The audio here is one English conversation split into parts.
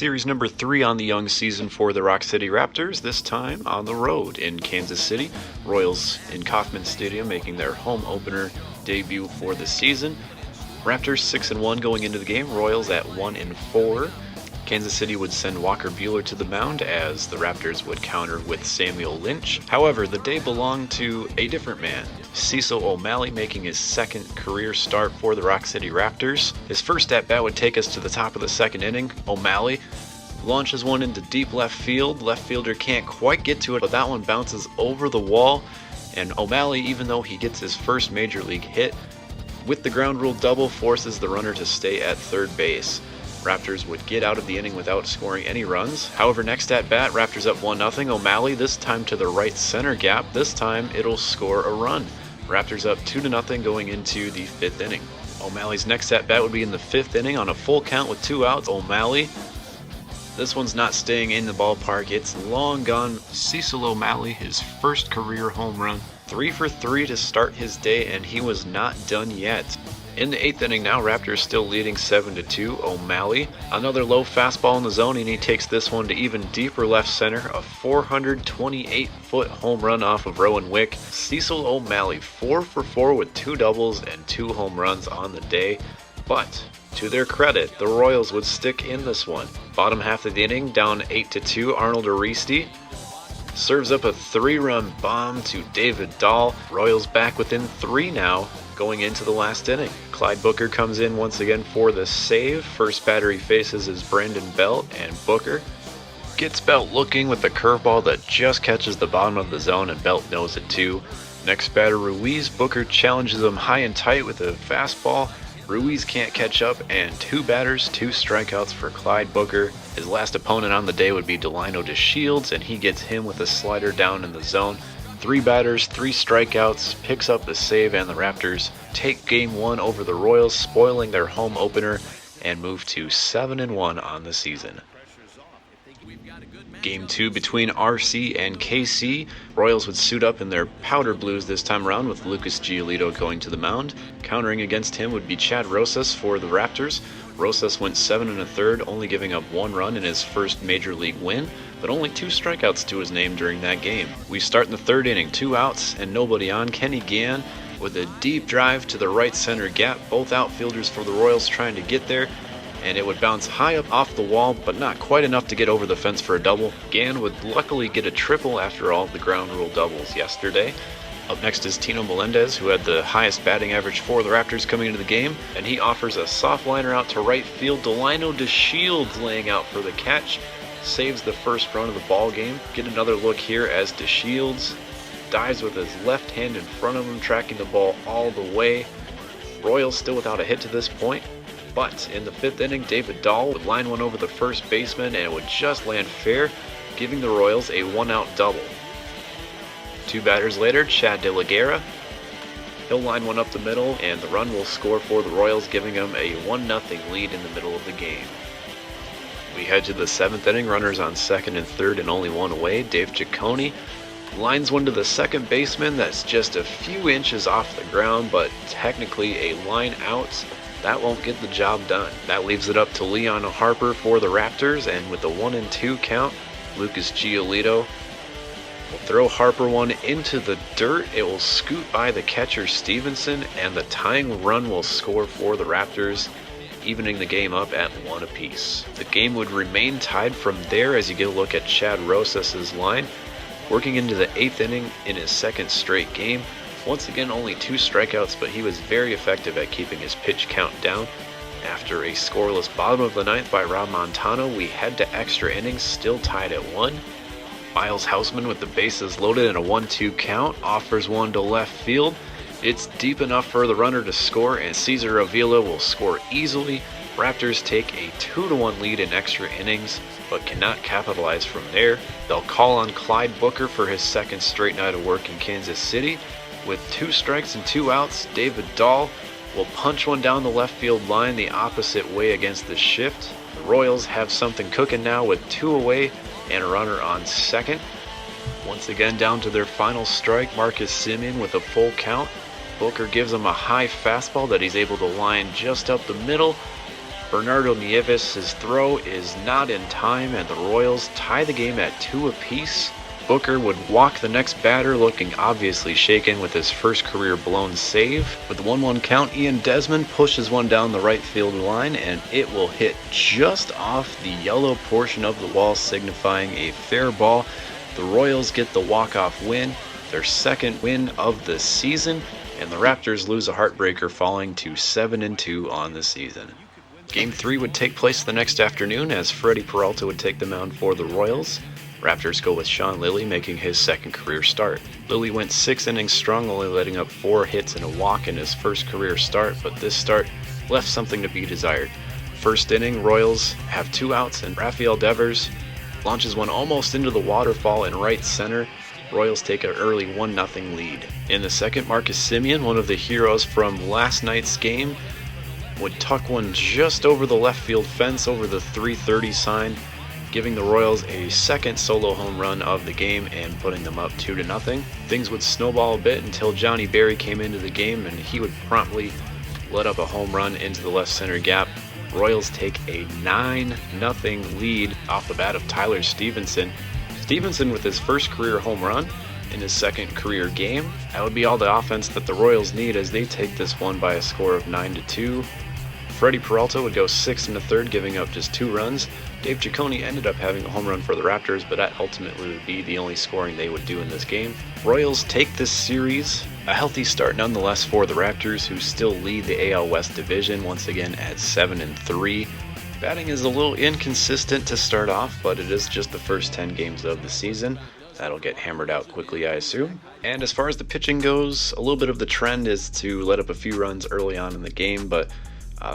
Series number 3 on the young season for the Rock City Raptors, this time on the road in Kansas City. Royals in Kauffman Stadium making their home opener debut for the season. Raptors 6-1 going into the game, Royals at 1-4. Kansas City would send Walker Buehler to the mound as the Raptors would counter with Samuel Lynch. However, the day belonged to a different man, Cecil O'Malley, making his second career start for the Rock City Raptors. His first at-bat would take us to the top of the second inning. O'Malley launches one into deep left field. Left fielder can't quite get to it, but that one bounces over the wall. And O'Malley, even though he gets his first major league hit, with the ground rule double, forces the runner to stay at third base. Raptors would get out of the inning without scoring any runs. However, next at bat, Raptors up 1-0. O'Malley, this time to the right center gap. This time it'll score a run. Raptors up 2-0 going into the 5th inning. O'Malley's next at bat would be in the 5th inning on a full count with 2 outs. O'Malley, this one's not staying in the ballpark. It's long gone. Cecil O'Malley, his first career home run. 3 for 3 to start his day, and he was not done yet. In the 8th inning now, Raptors still leading 7-2. O'Malley, another low fastball in the zone, and he takes this one to even deeper left center. A 428-foot home run off of Rowan Wick. Cecil O'Malley, 4 for 4 with 2 doubles and 2 home runs on the day. But to their credit, the Royals would stick in this one. Bottom half of the inning, down 8-2. Arnold Aristi serves up a 3-run bomb to David Dahl. Royals back within 3 now, going into the last inning. Clyde Booker comes in once again for the save. First batter he faces is Brandon Belt, and Booker gets Belt looking with the curveball that just catches the bottom of the zone, and Belt knows it too. Next batter Ruiz. Booker challenges him high and tight with a fastball. Ruiz can't catch up, and 2 batters, 2 strikeouts for Clyde Booker. His last opponent on the day would be Delino DeShields, and he gets him with a slider down in the zone. 3 batters, 3 strikeouts, picks up the save, and the Raptors take Game 1 over the Royals, spoiling their home opener, and move to 7-1 on the season. Game 2 between RC and KC. Royals would suit up in their powder blues this time around with Lucas Giolito going to the mound. Countering against him would be Chad Rosas for the Raptors. Rosas went 7 1/3, only giving up 1 run in his first major league win, but only 2 strikeouts to his name during that game. We start in the 3rd inning, 2 outs and nobody on. Kenny Gann with a deep drive to the right center gap. Both outfielders for the Royals trying to get there, and it would bounce high up off the wall, but not quite enough to get over the fence for a double. Gann would luckily get a triple after all the ground rule doubles yesterday. Up next is Tino Melendez, who had the highest batting average for the Raptors coming into the game, and he offers a soft liner out to right field. Delino DeShields laying out for the catch, saves the first run of the ball game. Get another look here as DeShields dives with his left hand in front of him, tracking the ball all the way. Royals still without a hit to this point. But in the 5th inning, David Dahl would line one over the first baseman, and it would just land fair, giving the Royals a 1-out double. 2 batters later, Chad De La Guerra, he'll line one up the middle, and the run will score for the Royals, giving them a 1-0 lead in the middle of the game. We head to the 7th inning, runners on 2nd and 3rd and only 1 away. Dave Ciccone lines one to the second baseman that's just a few inches off the ground, but technically a line out. That won't get the job done. That leaves it up to Leon Harper for the Raptors, and with a 1-2 count, Lucas Giolito will throw Harper one into the dirt. It will scoot by the catcher Stevenson, and the tying run will score for the Raptors, evening the game up at 1 apiece. The game would remain tied from there as you get a look at Chad Rosas' line, working into the 8th inning in his 2nd straight game. Once again, only 2 strikeouts, but he was very effective at keeping his pitch count down. After a scoreless bottom of the 9th by Rob Montano, we head to extra innings, still tied at 1. Miles Houseman with the bases loaded and a 1-2 count, offers one to left field. It's deep enough for the runner to score, and Cesar Avila will score easily. Raptors take a 2-1 lead in extra innings, but cannot capitalize from there. They'll call on Clyde Booker for his 2nd straight night of work in Kansas City. With 2 strikes and 2 outs, David Dahl will punch one down the left field line the opposite way against the shift. The Royals have something cooking now with 2 away and a runner on 2nd. Once again down to their final strike, Marcus Semien with a full count. Booker gives him a high fastball that he's able to line just up the middle. Bernardo Nieves' throw is not in time, and the Royals tie the game at 2 apiece. Booker would walk the next batter, looking obviously shaken with his first career blown save. With the 1-1 count, Ian Desmond pushes one down the right field line, and it will hit just off the yellow portion of the wall, signifying a fair ball. The Royals get the walk-off win, their second win of the season, and the Raptors lose a heartbreaker, falling to 7-2 on the season. Game 3 would take place the next afternoon as Freddie Peralta would take the mound for the Royals. Raptors go with Sean Lilly making his second career start. Lilly went 6 innings strong, only letting up 4 hits and a walk in his first career start, but this start left something to be desired. First inning, Royals have 2 outs, and Rafael Devers launches one almost into the waterfall in right center. Royals take an early 1-0 lead. In the second, Marcus Semien, one of the heroes from last night's game, would tuck one just over the left field fence over the 330 sign, giving the Royals a second solo home run of the game and putting them up 2-0. Things would snowball a bit until Johnny Berry came into the game, and he would promptly let up a home run into the left center gap. Royals take a 9-0 lead off the bat of Tyler Stevenson. Stevenson with his first career home run in his second career game. That would be all the offense that the Royals need as they take this one by a score of 9-2. Freddie Peralta would go 6 1/3, giving up just 2 runs. Dave Ciccone ended up having a home run for the Raptors, but that ultimately would be the only scoring they would do in this game. Royals take this series. A healthy start nonetheless for the Raptors, who still lead the AL West division once again at 7-3. Batting is a little inconsistent to start off, but it is just the first 10 games of the season. That'll get hammered out quickly, I assume. And as far as the pitching goes, a little bit of the trend is to let up a few runs early on in the game, but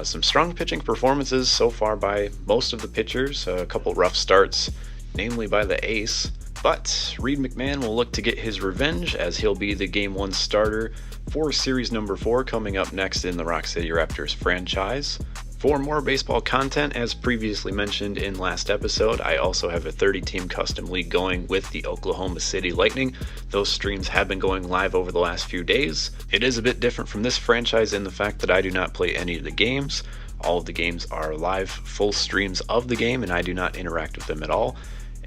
some strong pitching performances so far by most of the pitchers, a couple rough starts, namely by the ace. But Reed McMahon will look to get his revenge as he'll be the Game 1 starter for Series number 4 coming up next in the Rock City Raptors franchise. For more baseball content, as previously mentioned in last episode, I also have a 30-team custom league going with the Oklahoma City Lightning. Those streams have been going live over the last few days. It is a bit different from this franchise in the fact that I do not play any of the games. All of the games are live, full streams of the game, and I do not interact with them at all.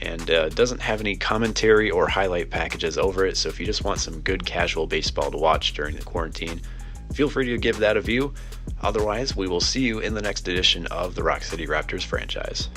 And it doesn't have any commentary or highlight packages over it, so if you just want some good casual baseball to watch during the quarantine, feel free to give that a view. Otherwise, we will see you in the next edition of the Rock City Raptors franchise.